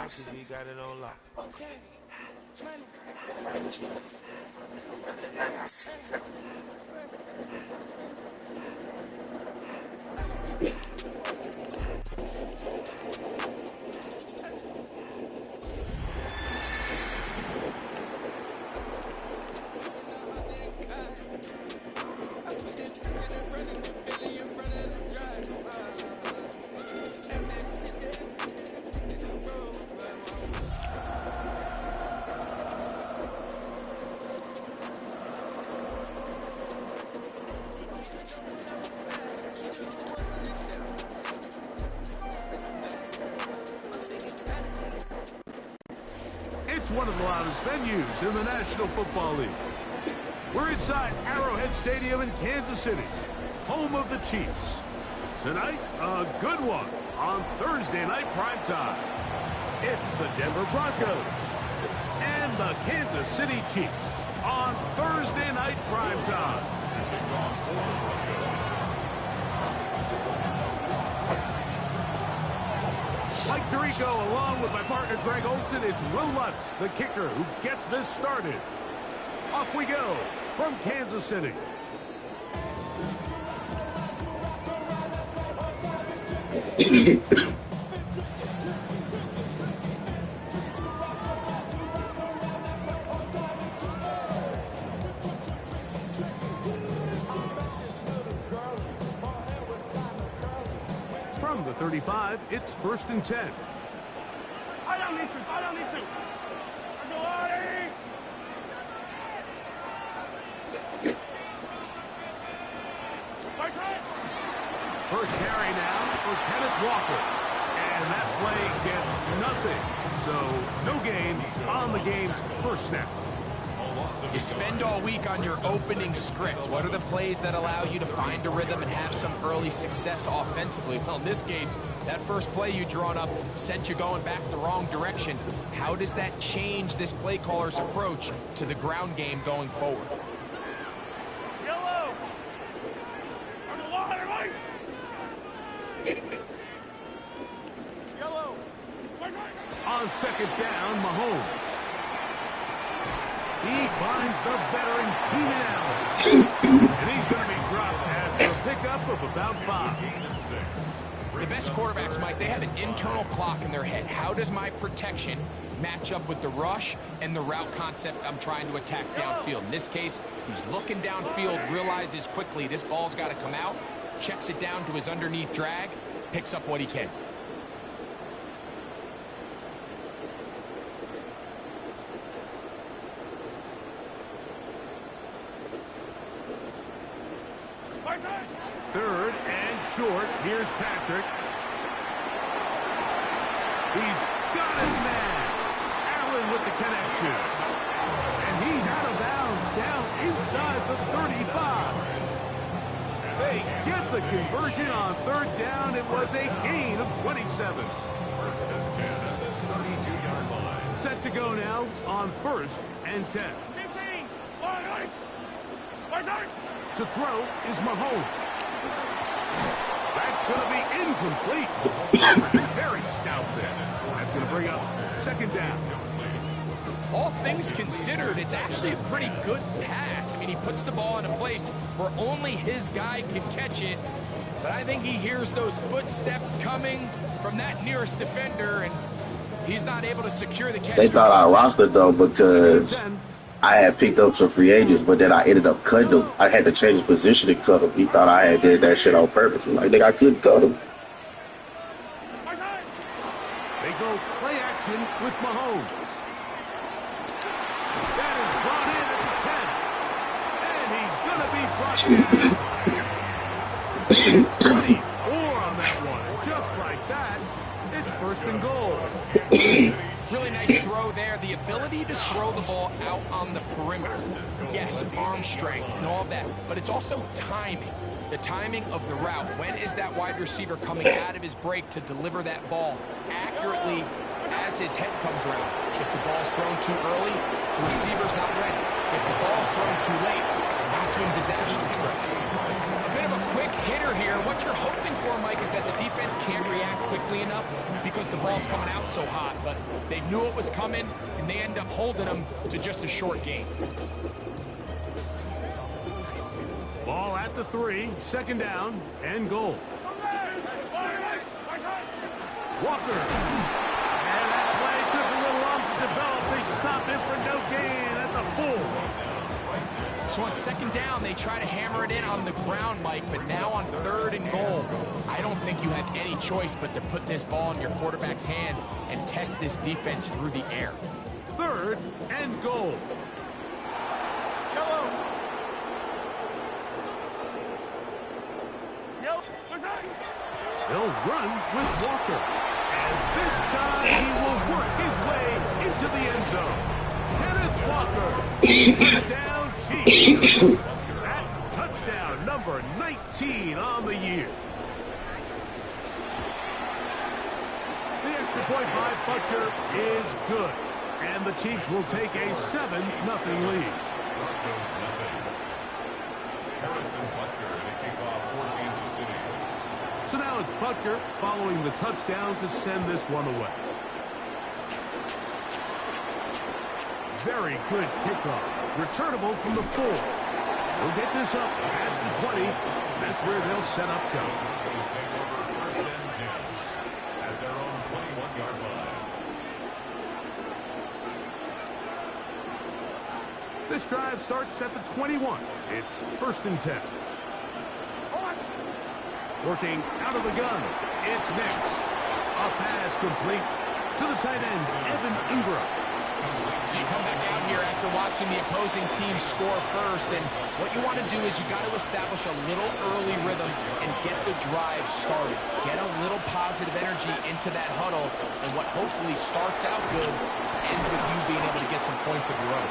cause we got it on lock. Okay. It's one of the loudest venues in the National Football League. We're inside Arrowhead Stadium in Kansas City, home of the Chiefs. Tonight, a good one on Thursday night primetime. It's the Denver Broncos and the Kansas City Chiefs on Thursday night primetime. Mike Tirico, along with my partner Greg Olson, it's Will Lutz, the kicker, who gets this started. Off we go from Kansas City. From the 35, it's 1st and 10. Fire down these two. Let's go, Artie! First carry now for Kenneth Walker. And that play gets nothing. So, no gain on the game's first snap. You spend all week on your opening script. What are the plays that allow you to find a rhythm and have some early success offensively? Well, in this case, that first play you drawn up sent you going back the wrong direction. How does that change this play caller's approach to the ground game going forward? Yellow! Yellow! On second down, Mahomes. He finds the veteran Keenan Allen. And he's going to be dropped after a pickup of about 5. The best quarterbacks, Mike, they have an internal clock in their head. How does my protection match up with the rush and the route concept I'm trying to attack downfield? In this case, he's looking downfield, realizes quickly this ball's got to come out, checks it down to his underneath drag, picks up what he can. Third and short. Here's Patrick. He's got his man. Allen with the connection. And he's out of bounds down inside the 35. They get the conversion on third down. It was a gain of 27. First and 10 at the 32-yard line. Set to go now on 1st and 10. 15! To throw is Mahomes. That's going to be incomplete. Very stout there. That's going to bring up second down. All things considered, it's actually a pretty good pass. I mean, he puts the ball in a place where only his guy can catch it. But I think he hears those footsteps coming from that nearest defender, and he's not able to secure the catch. They thought I rostered, though, because I had picked up some free agents, but then I ended up cutting them. I had to change his position and cut him. He thought I had did that shit on purpose. I'm like, nigga, I couldn't cut him. They go play action with Mahomes. That is brought in at the 10. And he's going to be brought in. 24 on that one. Just like that, it's 1st and goal. Really nice throw there. The ability to throw the ball out on the perimeter. Yes, arm strength and all that, but it's also timing. The timing of the route. When is that wide receiver coming out of his break to deliver that ball accurately as his head comes around? If the ball's thrown too early, the receiver's not ready. If the ball's thrown too late, that's when disaster strikes. A bit of a quick hitter here. What you're hoping for, Mike, is that the defense can't react quickly enough because the ball's coming out so hot, but they knew it was coming, and they end up holding them to just a short game. Ball at the 3, second down, and goal. Walker. And that play took a little long to develop. They stopped it for no gain at the 4. So on second down, they try to hammer it in on the ground, Mike, but now on third and goal, I don't think you have any choice but to put this ball in your quarterback's hands and test this defense through the air. Third and goal. He'll run with Walker. And this time he will work his way into the end zone. Kenneth Walker. Touchdown, Chiefs. That touchdown number 19 on the year. The extra point by Butker is good. And the Chiefs will take a 7-0 lead. So now it's Butker following the touchdown to send this one away. Very good kickoff. Returnable from the 4. They'll get this up past the 20. That's where they'll set up shop. First and 10 at their own 21-yard line. This drive starts at the 21. It's first and 10. Working out of the gun. It's next. A pass complete to the tight end, Evan Ingram. So you come back out here after watching the opposing team score first, and what you want to do is you got to establish a little early rhythm and get the drive started. Get a little positive energy into that huddle, and what hopefully starts out good ends with you being able to get some points of your own.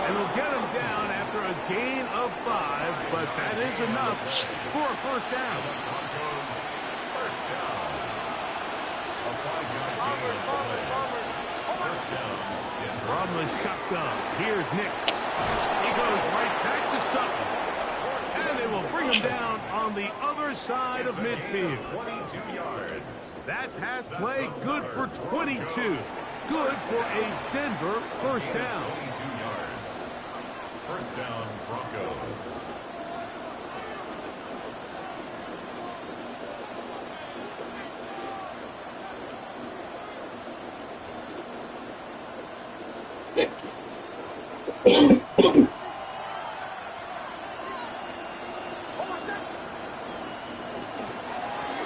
And they'll get him down after a gain of 5, but that is enough for a first down. First down. A 5-yard gain on the play. First down. From the shotgun, here's Nix. He goes right back to Sutton. And they will bring him down on the other side of midfield. 22 yards. That pass play good for 22. Good for a Denver first down. 22 yards. First down, Broncos.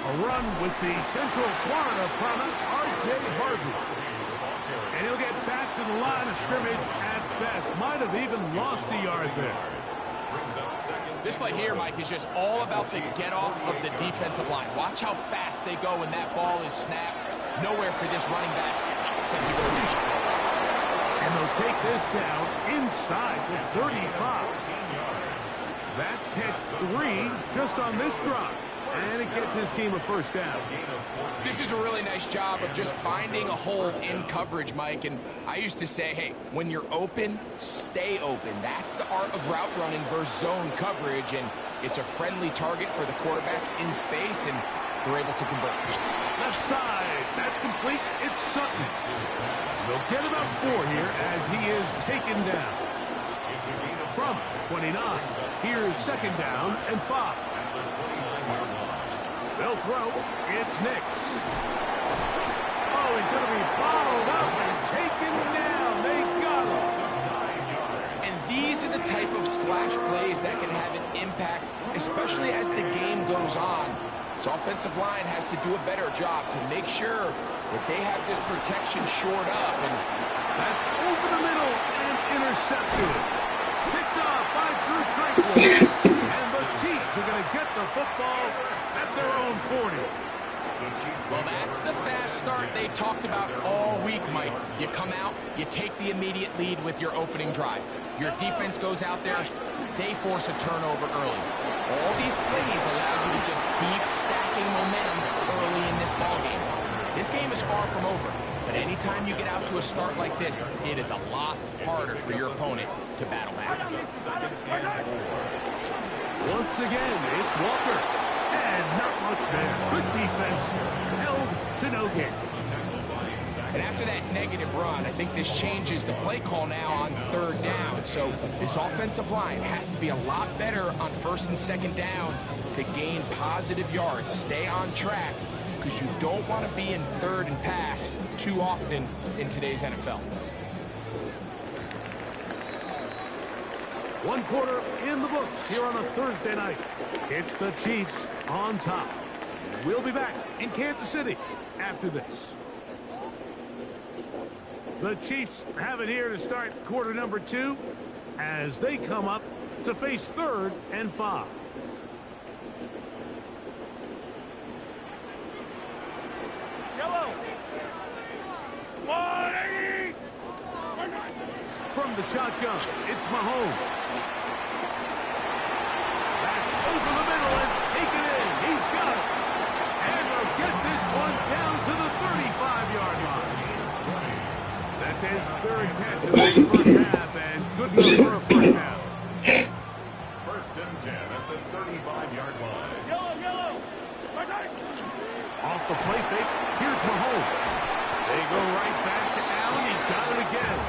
A run with the Central Florida product, R.J. Harvey. And he'll get back to the line of scrimmage at best. Might have even lost a yard there. This play here, Mike, is just all about the get-off of the defensive line. Watch how fast they go when that ball is snapped. Nowhere for this running back except to go deep. And they'll take this down inside the 35. That's catch 3 just on this drive. And it gets his team a first down. This is a really nice job of just finding a hole in coverage, Mike. And I used to say, hey, when you're open, stay open. That's the art of route running versus zone coverage. And it's a friendly target for the quarterback in space, and they're able to convert. Left side, that's complete. It's Sutton. They'll get about 4 here as he is taken down. From 29, here's second down and 5. They'll throw. It's Nix. Oh, he's going to be followed up and taken down. They got him. And these are the type of splash plays that can have an impact, especially as the game goes on. So offensive line has to do a better job to make sure that they have this protection shored up. And that's over the middle and intercepted. Picked off by Drew Tranquil. And the Chiefs are going to get the football at their own 40. Well, that's the fast start they talked about all week, Mike. You come out, you take the immediate lead with your opening drive. Your defense goes out there, they force a turnover early. All these plays allow you to just keep stacking momentum early in this ballgame. This game is far from over, but But anytime you get out to a start like this, it is a lot harder for your opponent to battle back. Once again, it's Walker. And not much there. Good defense. Held to no gain. And after that negative run, I think this changes the play call now on 3rd down. So this offensive line has to be a lot better on 1st and 2nd down to gain positive yards. Stay on track, because you don't want to be in 3rd and pass too often in today's NFL. 1 quarter in the books here on a Thursday night. It's the Chiefs on top. We'll be back in Kansas City after this. The Chiefs have it here to start quarter number 2 as they come up to face 3rd and 5. Yellow. 180. From the shotgun, it's Mahomes. That's over the middle and taken in. He's got it. And they'll get this one down to the 35-yard line. That's his 3rd catch of the first half, and good enough for a first down. 1st and 10 at the 35-yard line. Yellow. Off the play fake, here's Mahomes. They go right back to Allen. He's got it again.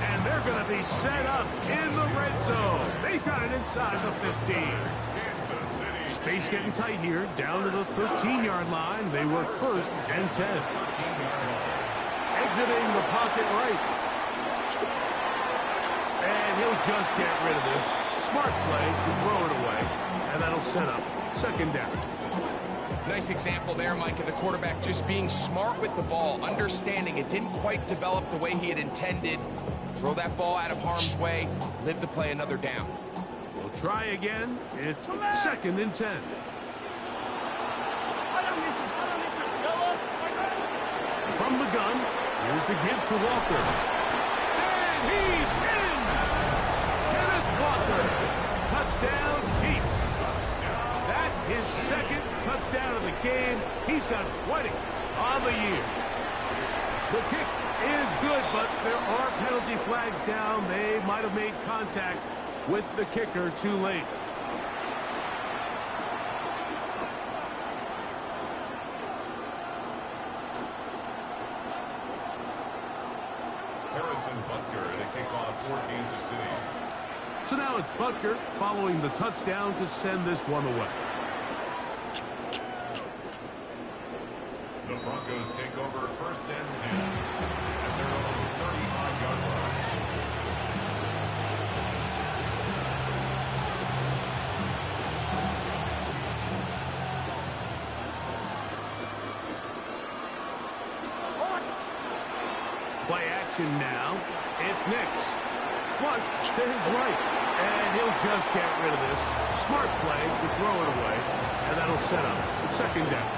And they're going to be set up in the red zone. They've got it inside the 15. Space getting tight here, down to the 13-yard line. They work 1st and 10. Exiting the pocket right. And he'll just get rid of this. Smart play to throw it away. And that'll set up 2nd down. Nice example there, Mike, of the quarterback just being smart with the ball, understanding it didn't quite develop the way he had intended. Throw that ball out of harm's way, live to play another down. We'll try again. It's 2nd and 10. From the gun, here's the give to Walker. And he's in! Kenneth Walker. Touchdown, Chiefs. That his 2nd touchdown of the game. He's got 20 on the year. The kick is good, but there are penalty flags down. They might have made contact with the kicker too late. Butker to kick off for Kansas City. So now it's Butker following the touchdown to send this one away. The Broncos take over 1st and 10 at their own 35-yard line. Play action now. It's Nix. Flush to his right. And he'll just get rid of this. Smart play to throw it away. And that'll set up 2nd down.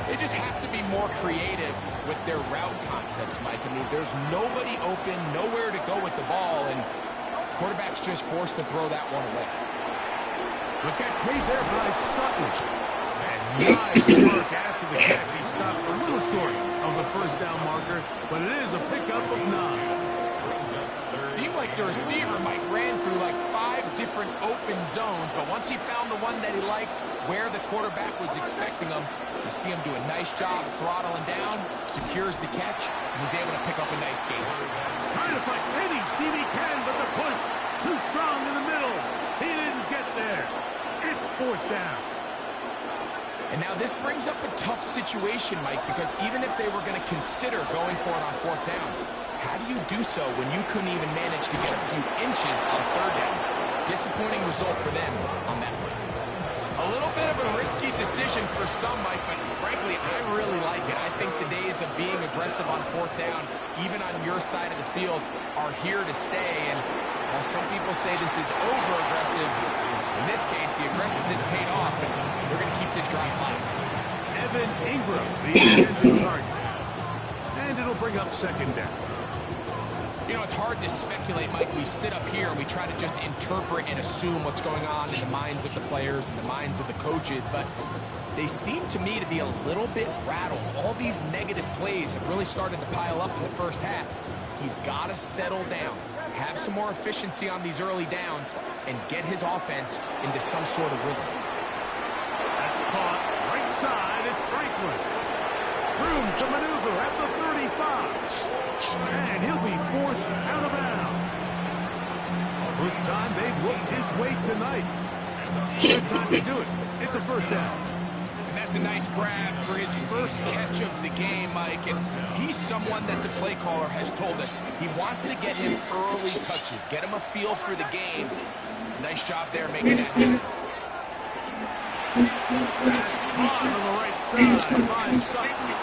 They just have to be more creative with their route concepts, Mike. I mean, there's nobody open, nowhere to go with the ball, and quarterback's just forced to throw that one away. The catch made there by Sutton. And nice work after the catch. He stopped a little short of the 1st down marker, but it is a pickup of 9. Seemed like the receiver, Mike, ran through like 5 different open zones, but once he found the one that he liked, where the quarterback was expecting him, you see him do a nice job throttling down, secures the catch, and he's able to pick up a nice gain. Trying to fight any seam he can, but the push too strong in the middle. He didn't get there. It's 4th down. And now this brings up a tough situation, Mike, because even if they were going to consider going for it on 4th down, how do you do so when you couldn't even manage to get a few inches on 3rd down? Disappointing result for them on that play. A little bit of a risky decision for some, Mike, but frankly, I really like it. I think the days of being aggressive on 4th down, even on your side of the field, are here to stay. And while some people say this is over-aggressive, in this case, the aggressiveness paid off, and they're going to keep this drive alive. Evan Ingram, the intended target. And it'll bring up 2nd down. You know, it's hard to speculate, Mike. We sit up here and we try to just interpret and assume what's going on in the minds of the players and the minds of the coaches, but they seem to me to be a little bit rattled. All these negative plays have really started to pile up in the first half. He's got to settle down, have some more efficiency on these early downs, and get his offense into some sort of rhythm. That's caught right side. It's Franklin. Room to maneuver at the 35. And he'll be forced out of bounds. First time they've looked his way tonight. Good time to do it. It's a first down. And that's a nice grab for his first catch of the game, Mike. And he's someone that the play caller has told us he wants to get him early touches, get him a feel for the game. Nice job there making that happen. That's on the right side by Sutton.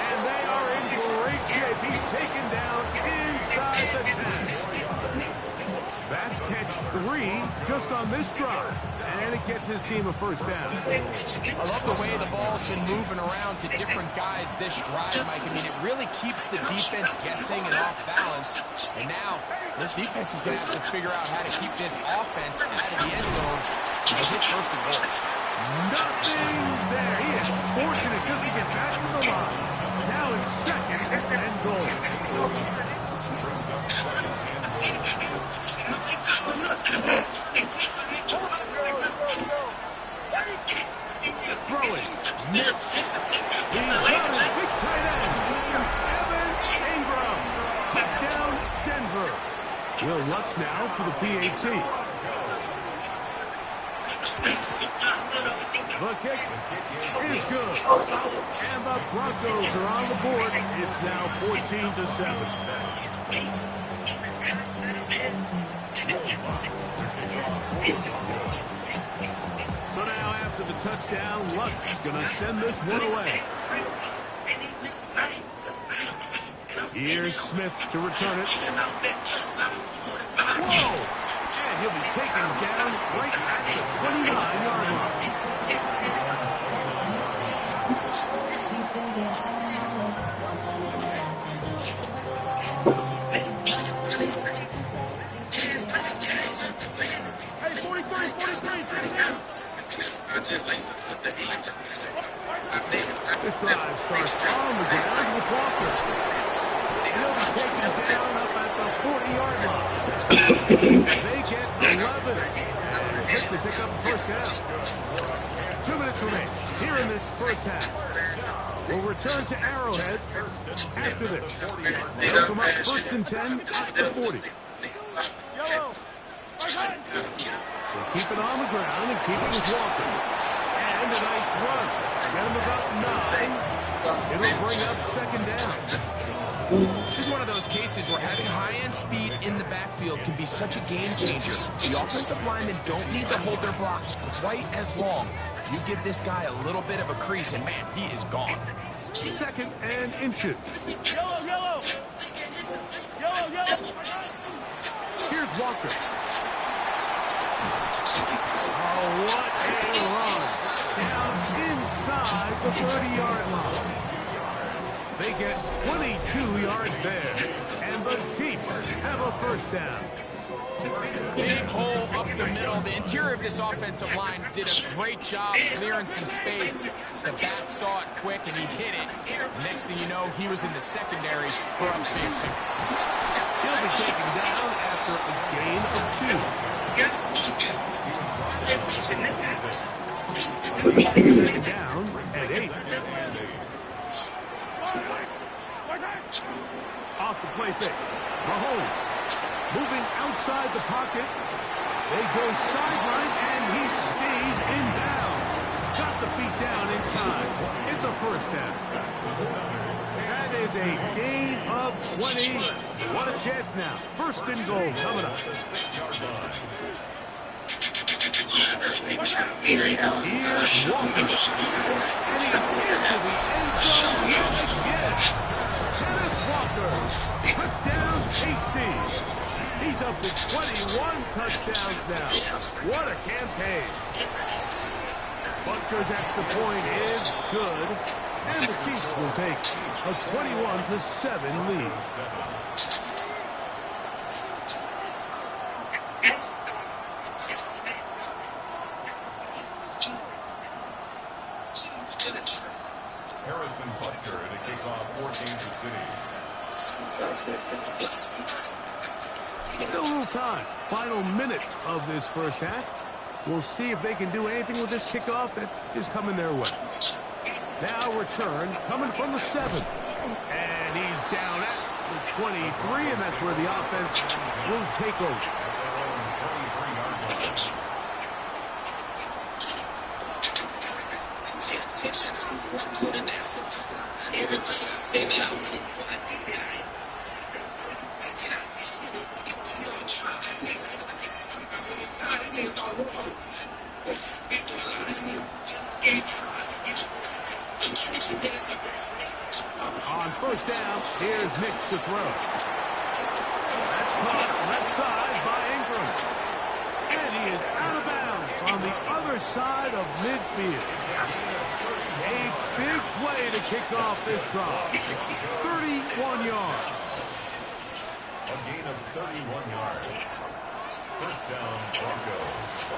And they are in great shape. He's taken down inside the 10. That's catch 3 just on this drive. And it gets his team a first down. I love the way the ball's been moving around to different guys this drive, Mike. I mean, it really keeps the defense guessing and off balance. And now, this defense is going to have to figure out how to keep this offense out of the end zone as it's first and goal. Nothing there. He is fortunate just to get back to the line. Now it's second and goal. Throwing. Mitch. He's got his big tight end. Evan Ingram. Touchdown, Denver. Will Lutz now for the PAT. The kick is good. And the Broncos are on the board. It's now 14-7. So now after the touchdown, Lutz gonna send this one away. Here's Smith to return it. Whoa! And he'll be taken down right at the 29-yard line. Hey, 43. This drive starts on the ground with Walker. He'll be taken down up at the 40-yard line. They get 11 and quickly pick up the first down. 2 minutes remain here in this first half. We'll return to Arrowhead after this. They'll come up first and 10 at the 40. We'll keep it on the ground and keep it with Walker. And a nice run. Get him about 9. It'll bring up second down. This is one of those cases where having high-end speed in the backfield can be such a game changer. The offensive linemen don't need to hold their blocks quite as long. You give this guy a little bit of a crease, and man, he is gone. Second and inches. Yellow. Here's Walker. Oh, what a run. Down inside the 30-yard line. They get 22 yards there, and the Chiefs have a first down. Big hole up the middle. The interior of this offensive line did a great job clearing some space. The back saw it quick, and he hit it. Next thing you know, he was in the secondary for a big pick. He'll be taken down after a gain of 2. Second down at 8. Off the play fake. Mahomes moving outside the pocket. They go sideline, and he stays in bounds. Got the feet down in time. It's a first down. That is a gain of 20. What a chance now. First and goal coming up. Here's Walker. And he's into the end zone yet again. Kenneth Walker. Touchdown, KC. He's up to 21 touchdowns now. What a campaign. Butker's extra point is good. And the Chiefs will take a 21-7 lead. Still a little time. Final minute of this first half. We'll see if they can do anything with this kickoff that is coming their way. Now return coming from the 7. And he's down at the 23, and that's where the offense will take over. On first down, here's Nick to throw. That's caught left side by Ingram. And he is out of bounds on the other side of midfield. A big play to kick off this drive. 31 yards. A gain of 31 yards. First down, Broncos.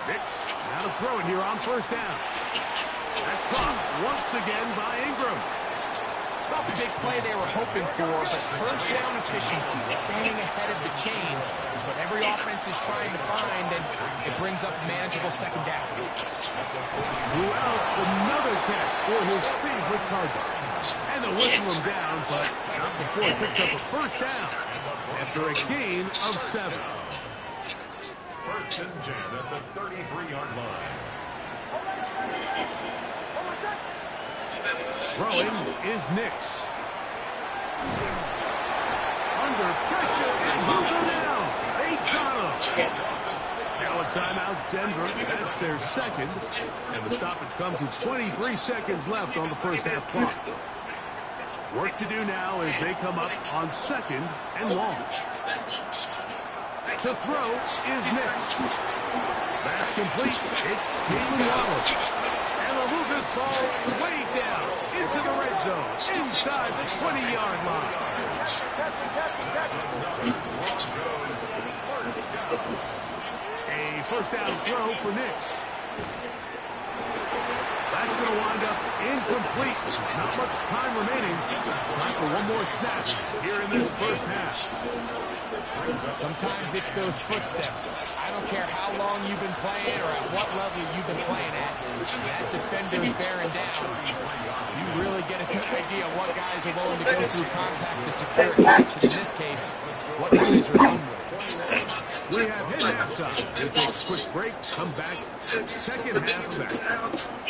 Nick, now to throw it here on first down. That's caught once again by Ingram. It's not the big play they were hoping for, but first down efficiency, staying ahead of the chains, is what every offense is trying to find, and it brings up manageable second down. Well, another catch for his favorite target. And they'll whistle him down, but not before he picks up a first down after a gain of 7. First and 10 at the 33-yard line. Throwing is Nix. Under pressure and moving down. They got him. Now a timeout, Denver. That's their second. And the stoppage comes with 23 seconds left on the first half clock. Work to do now as they come up on second and long. To throw is Nix. That's complete. It's Jalen Waddle. And they'll move this ball way down into the red zone, inside the 20-yard line. A first down throw for Nix. That's going to wind up incomplete. Not much time remaining. Time for one more snap here in this first half. Sometimes it's those footsteps. I don't care how long you've been playing or at what level you've been playing at. That defender is bearing down. You really get a good idea of what guys are willing to go through contact to secure a catch. And in this case, what guys are done with. We have hit halftime. We'll take a quick break. Come back. Second half of that.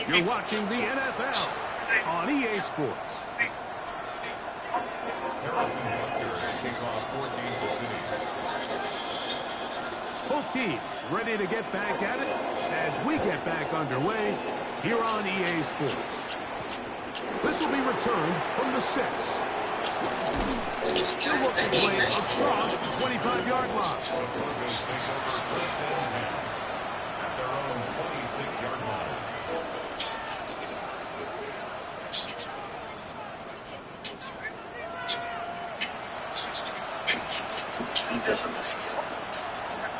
You're watching the NFL on EA Sports. Harrison Butker to kick off for Kansas City. Both teams ready to get back at it as we get back underway here on EA Sports. This will be returned from the 6. They'll work their way across the 25-yard line. Broncos take over first and 10 at their own 26-yard line.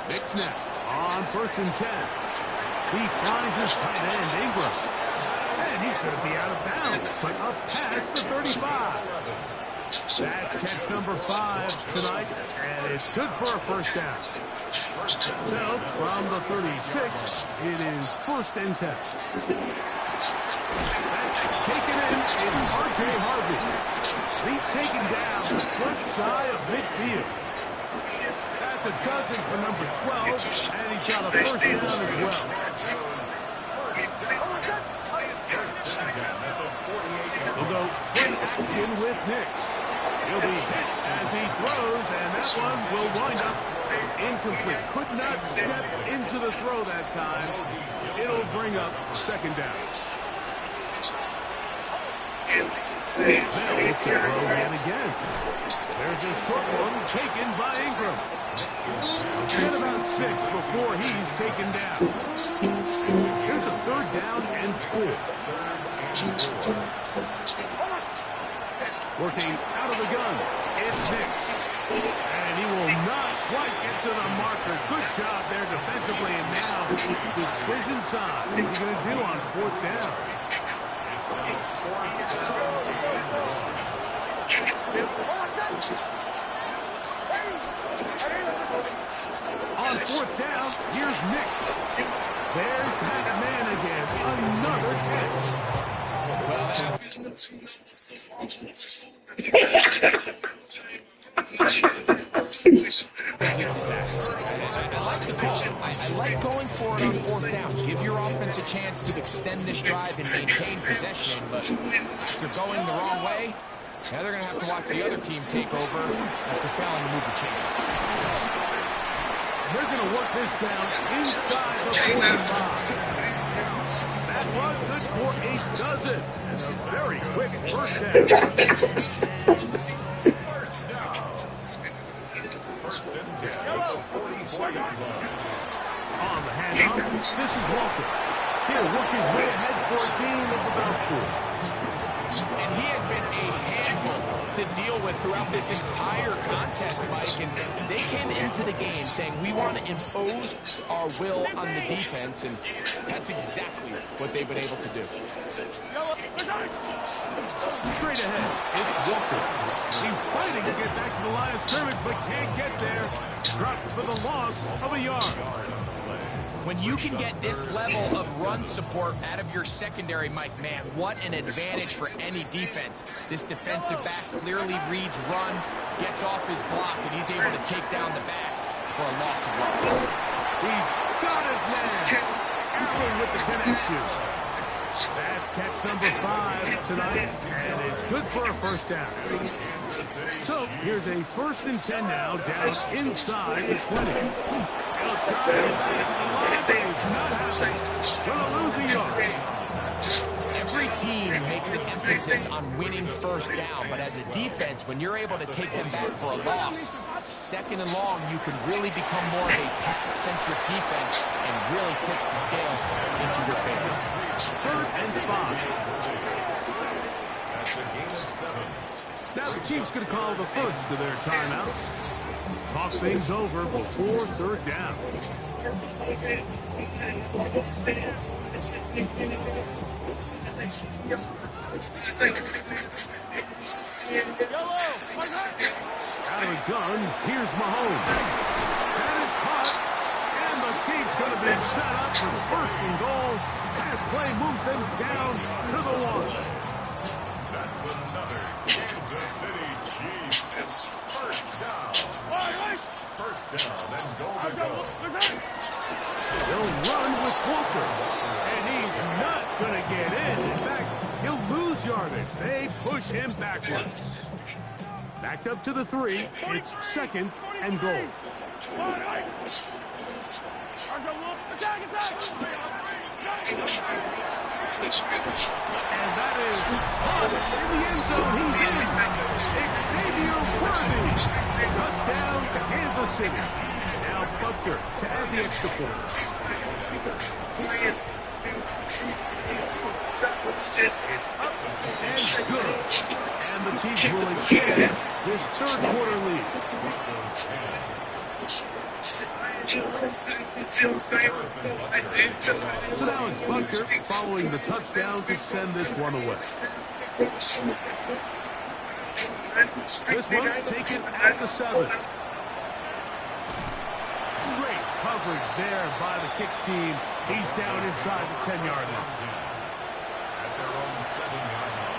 Big snap on first and 10. He finds his tight end, Ingram. And he's going to be out of bounds, but up past the 35. That's catch number 5 tonight, and it's good for a first down. So, from the 36, it is first and 10. That's taken in is R.J. Harvey. He's taken down just shy of midfield. That's a dozen for number 12, and he's got a first down as well. We'll go in action with Nick. He'll be hit as he throws, and that one will wind up incomplete. Could not step into the throw that time. It'll bring up second down. Bell to throw yet again. There's a short one taken by Ingram. Get about 6 before he's taken down. Here's a third down and 4. Working out of the gun, it's Nick. And he will not quite get to the marker. Good job there defensively, and now decision time. What are you going to do on fourth down? On fourth down, here's Nick. There's Pat Man again. Another I like going for it on fourth down. Give your offense a chance to extend this drive and maintain possession. But after going the wrong way, now they're going to have to watch the other team take over after failing to move the chains. They're going to work this down inside the 45. That one good for a dozen. And a very quick first down. On the handoff, this is Walker. He'll work his way ahead for a gain of about 4. And he has been a handful to deal with throughout this entire contest, Mike. And they came into the game saying, we want to impose our will on the defense, and that's exactly what they've been able to do. Straight ahead, it's Walker. He's fighting to get back to the line of scrimmage, but can't get there. Dropped for the loss of a yard. When you can get this level of run support out of your secondary, Mike, man, what an advantage for any defense. This defensive back clearly reads run, gets off his block, and he's able to take down the back for a loss of yards. He's got his man. Allen with the connection. That's catch number 5 tonight, and it's good for a first down. So here's a 1st and 10 now, down inside the 20. Every team makes an emphasis on winning first down, but as a defense, when you're able to take them back for a loss, 2nd and long, you can really become more of a pass-centric defense and really tips the scales into your favor. 3rd and 5. Now the Chiefs going to call the first of their timeouts. Talk things over before 3rd down. Out of the gun, here's Mahomes. That is caught, and the Chiefs going to be set up for 1st and goal. Pass play moves them down to the 1. That's another Kansas City Chiefs first down and goal to go. They'll run with Walker, and he's not going to get in. In fact, he'll lose yardage. They push him backwards. Backed up to the 3. It's 2nd and goal. And that is caught in the end zone. He's in. Xavier Worthy. Touchdown, Kansas City. Now Butker to add the extra point. It's up and good. And the Chiefs will extend this 3rd quarter lead. So now it's Butker following the touchdown to send this one away. This one taken at the 7. Great coverage there by the kick team. He's down inside the 10-yard line. At their own 7-yard line.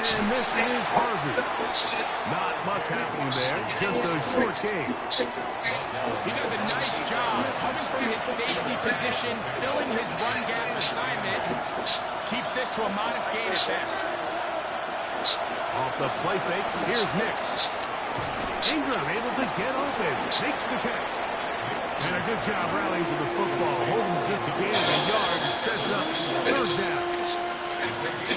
And this is Harvey. Not much happening there, just a short game. He does a nice job coming from his safety position, filling his run gap assignment. Keeps this to a modest gain at best. Off the play fake, here's Nick. Ingram able to get open, takes the catch. And a good job rallying to the football, holding just a gain of a yard and sets up 3rd down.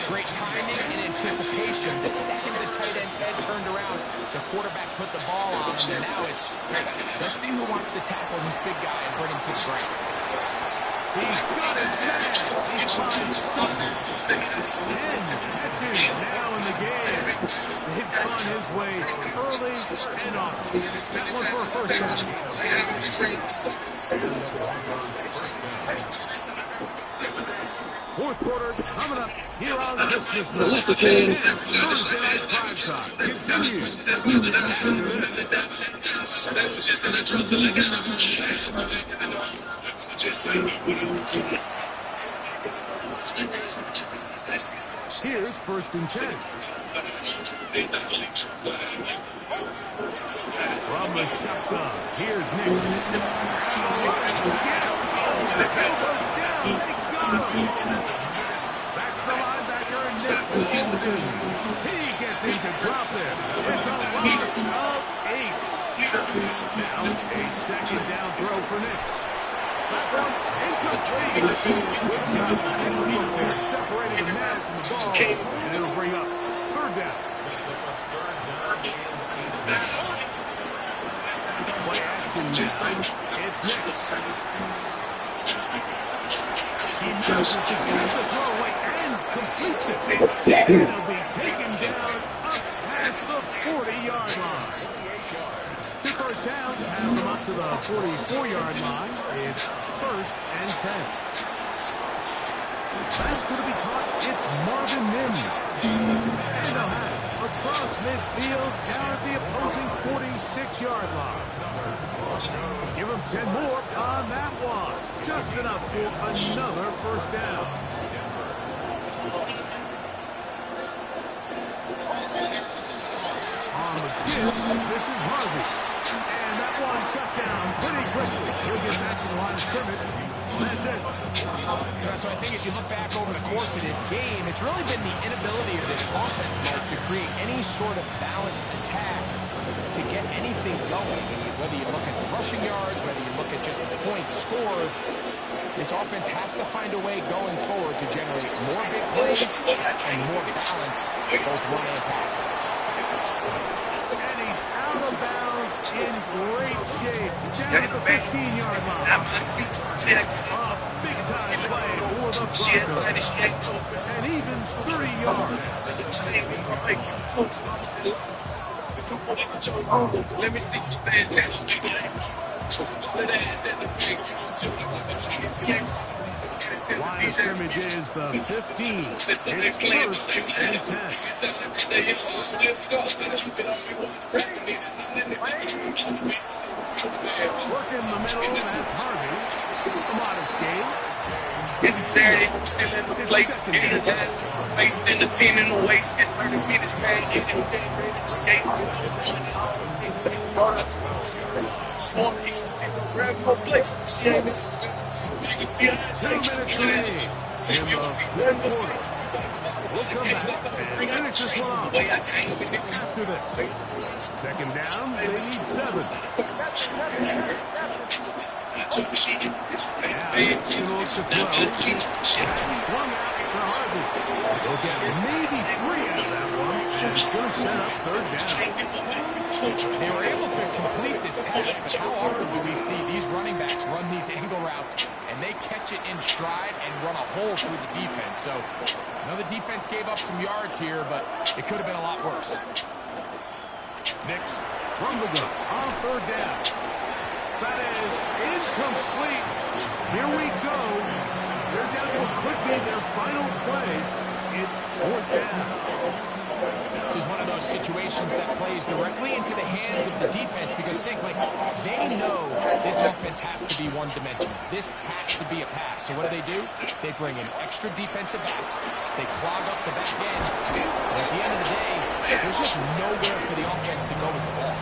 Great timing and anticipation. The second the tight ends his head turned around. The quarterback put the ball on him, and now it's, let's see who wants to tackle this big guy and bring him to the ground. He's got his man. He finds Sutton. 10 catches now in the game. They've gone his way early and often. That one for a first down. Fourth quarter coming up here on Christmas night. Thursday night prime time continues. Here's first and 10. From the shotgun, here's Nick. Back to the linebacker, Nick Bolden. He gets him to drop it. It's a loss of 8. Now a second down throw for Nick. Incomplete. Separating the man from the ball, and it'll bring up third down. Play action now. It's Nick. He manages to get the throw away and completes it. It'll be taken down up past the 40-yard line. Two first downs, pass them up to the 44-yard line. It's first and 10. That's going to be caught. It's Marvin Mims. And they'll have it across midfield down at the opposing 46-yard line. Give him 10 more on that one. Just enough for another first down. On the give, this is Harvey. And that one shut down pretty quickly. He'll get back to the line of scrimmage. That's it. So I think as you look back over the course of this game, it's really been the inability of this offense, Mike, to create any sort of balanced attack to get anything going. I mean, whether you look at the rushing yards, whether you look at just the points scored, this offense has to find a way going forward to generate more big plays and more balance, both run and pass. And he's out of bounds in great shape. Down at the 15-yard line. A big-time play for the Broncos. And evens 30 yards. Let me see you stand Line of scrimmage is the 15. It's first and 10. Work in the middle, that's Harvey. A modest game. It's Saturday, I'm still in the place. Face in the team in the waist. It's 30 minutes, man. It's ready to skate. Grab your plate. She ain't 2 minutes remaining in the fourth quarter. We'll come back and finish this one off after this. Second down, they need 7. Now, to swung out to Harvey. He'll get maybe 3 out of that one, and it's going to set up third down. They were able to complete this pass, but how often do we see these running backs run these angle routes and they catch it in stride and run a hole through the defense? So, I know the defense gave up some yards here, but it could have been a lot worse. Next, from the gun, on third down. That is incomplete. Here we go. They're down to what could be their final play. It's fourth down. This is one of those situations that plays directly into the hands of the defense because think, like, they know this offense has to be one-dimensional. This has to be a pass. So what do? They bring in extra defensive backs. They clog up the back end. And at the end of the day, there's just nowhere for the offense to go with the ball.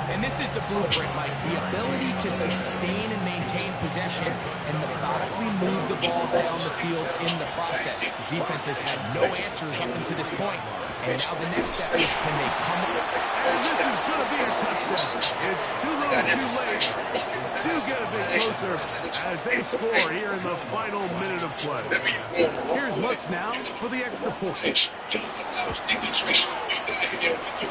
And this is the blueprint, Mike. The ability to sustain and maintain possession and methodically move the ball down the field in the process. The defense has had no answers up until this point. And now the next step is, can they come up? And this is going to be a touchdown. It's too little too late. Do get a bit closer as they score here in the final minute of play. Here's what's now for the extra point. The kick is good,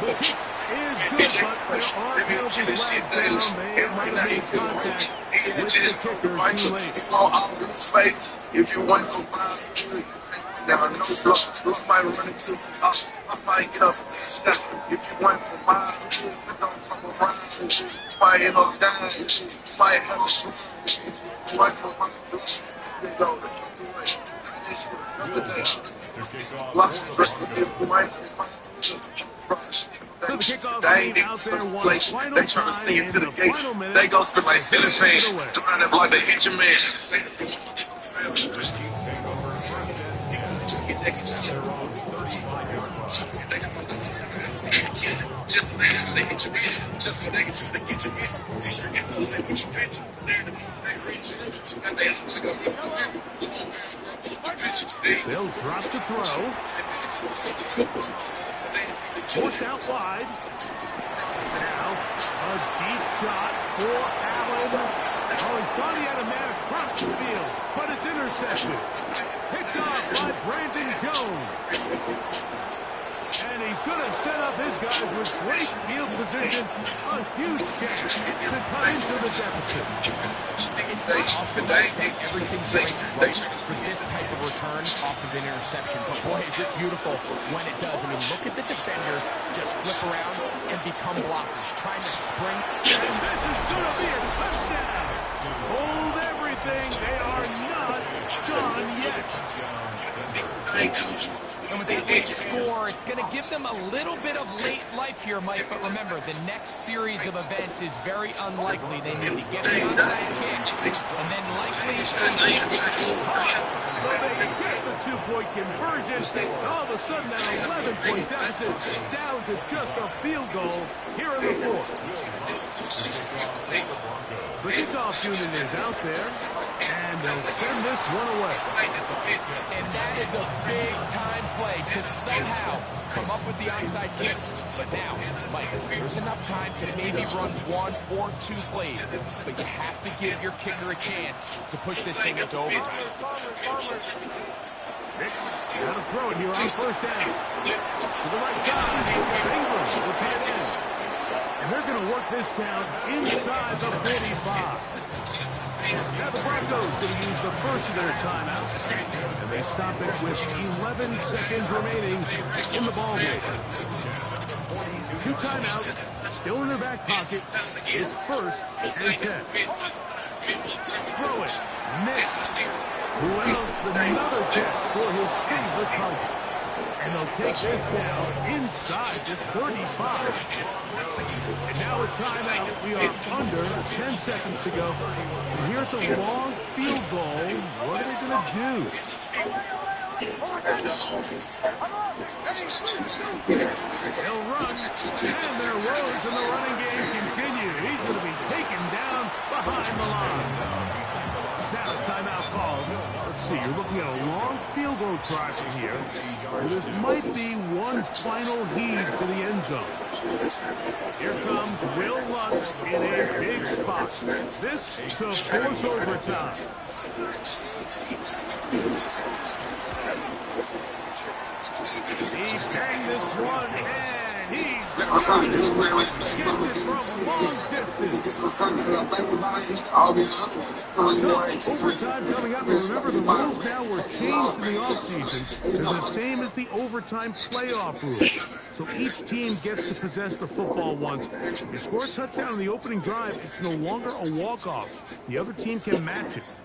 but there are penalty flags down. They might have made contact with the kicker too late. If you want to now, no block might run into I might get up snap. If you want for my hood, don't come around. Might end up dying. Might have a right for my they go So the kickoff team out there one final they trying to see it to the gate. They go spin like cellophane. Trying to block the hit your man. Just they hit your man. Just they get you, they get your man. T-shirt get no life with your bitch. Staring at me, they reach it. Got they like they'll drop the throw. Forced out wide. Now, a deep shot for Allen. Oh, he thought he had a man across the field, but it's intercepted. Picked off by Brandon Jones. And he's going to set up his guys with great field position. A huge chance to cut into the deficit. It's not often that everything breaks right for this type of return off of an interception. But boy, is it beautiful when it does. I mean, look at the defenders just flip around and become blockers, trying to spring. And this is going to be a touchdown. Hold everything. They are not done yet. And with that late score, it's going to give them a little bit of late life here, Mike. But remember, the next series of events is very unlikely. They need to get the onside kick, and then likely... So they get the two-point conversion, and all of a sudden that 11-point deficit down to just a field goal here in the fourth. The kickoff unit is out there, and they'll send this one away. And that is a big-time play to somehow come up with the onside kick. But now, Mike, there's enough time to maybe run one or two plays, but you have to give your kicker a chance to push this thing into overtime. Nick's got to throw it here on first down. To the right side, Ingram will take it in. And they're going to work this down inside the 45. Now the Broncos going to use the first of their timeouts, and they stop it with 11 seconds remaining in the ballgame. Two timeouts, still in their back pocket. It's first and 10. Throw it, missed. Who else? Another catch for his favorite target. And they'll take this down inside the 35. And now a timeout. We are under 10 seconds to go. And here's a long field goal. What are they going to do? They'll run. And their woes in the running game continue. He's going to be taken down behind the line. Now a timeout called. Let's see, you're looking at a long field goal try from here. This might be one final heave to the end zone. Here comes Will Lutz in a big spot. This to force overtime. He banged this one, and he's gets it from long distance. So, overtime coming up, and remember the rules now were changed in the offseason. They're the same as the overtime playoff rules. So each team gets to possess the football once. If you score a touchdown in the opening drive, it's no longer a walk-off. The other team can match it.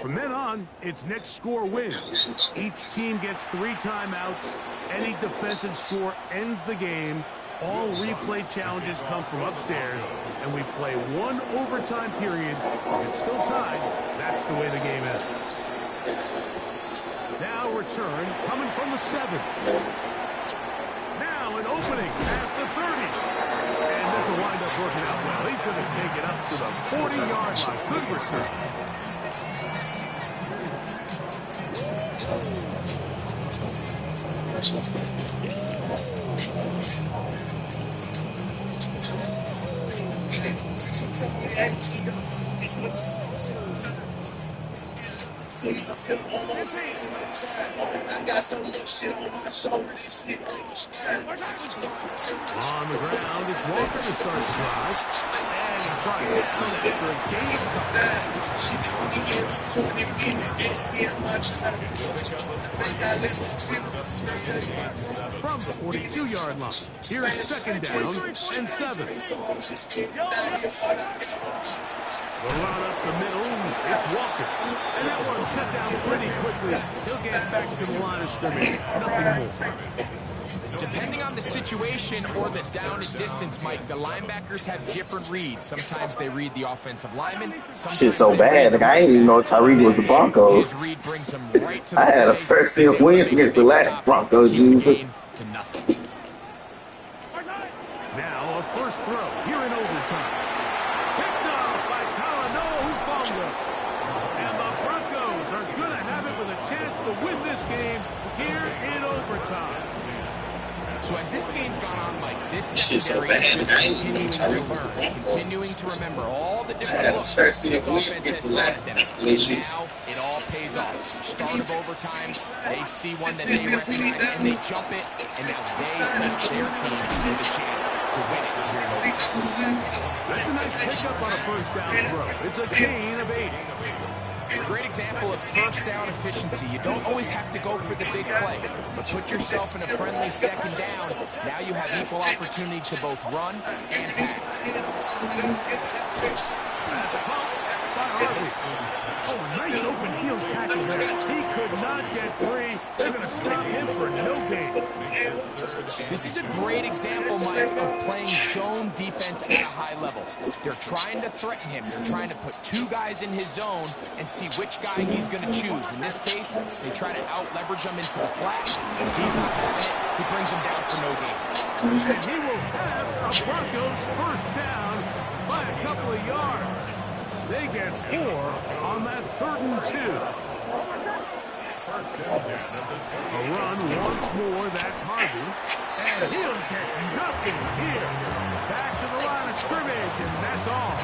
From then on, it's next score wins. Each team gets 3 timeouts. Any defensive score ends the game. All replay challenges come from upstairs, and we play one overtime period. If it's still tied, that's the way the game ends. Now return coming from the 7. Now an opening past the 30. And this will wind up working out well. He's going to take it up to the 40-yard line. Good return. I got some little shit on my shoulder. This shit on the stand. On the ground, it's Walker to start the drive. And he brought down after a gain of from the 42-yard line. Here's second down and 7. The run up the middle, it's Walker. And that one shut down pretty quickly. He'll get back to the line of scrimmage. Nothing more. Depending on the situation or the down and distance, Mike, the linebackers have different reads. Sometimes they read the offensive lineman. Shit's so bad. Like, I didn't even know Tyreek was the Broncos. I had a first year win against the last Broncos user. Now a first throw here in overtime. Picked off by Talano, who fumbled. And the Broncos are going to have it with a chance to win this game here in overtime. So as this game's gone on, Mike, this secondary is continuing to learn, continuing to remember all the different looks this offense has thrown at them. And now it all pays off. Start of overtime, they see one that they recognize, and they jump it, and now they set up their team with a chance to win it here in overtime. That's a nice pickup on a first down throw. It's a gain of 8. A great example of first down efficiency. You don't always have to go for the big play, but put yourself in a friendly second down. Now you have equal opportunity to both run and pass. Oh, nice open field tackle there. He could not get free. They're going to stop him for no gain. This is a great example, Mike, of playing zone defense at a high level. They're trying to threaten him. They're trying to put 2 guys in his zone and see which guy he's going to choose. In this case, they try to out-leverage him into the flat. If he's not having it, he brings him down for no gain. And he will have a Broncos first down by a couple of yards. They get 4 on that 3rd and 2. A run once more, that's Harvey. And he'll get nothing here. Back to the line of scrimmage, and that's all.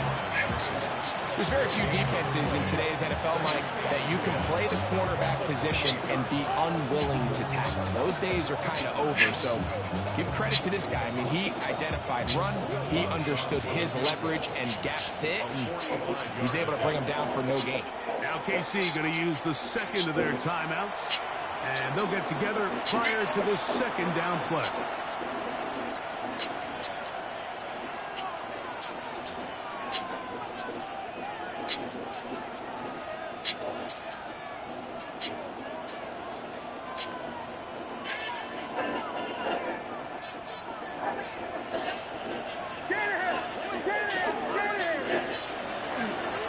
There's very few defenses in today's NFL, Mike, that you can play the cornerback position and be unwilling to tackle. Those days are kind of over, so give credit to this guy. I mean, he identified run, he understood his leverage and gap fit, and he's able to bring him down for no gain. Now KC going to use the second of their timeouts, and they'll get together prior to the second down play.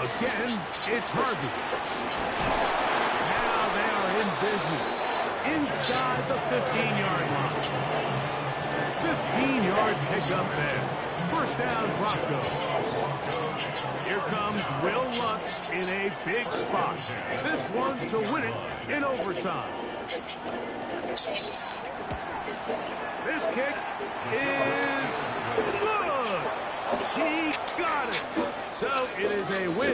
Again, it's Harvey. Now they are in business. Inside the 15-yard line. 15-yard pickup there. First down, Broncos. Here comes Will Lutz in a big spot. This one to win it in overtime. This kick is good. He got it. So it is a win.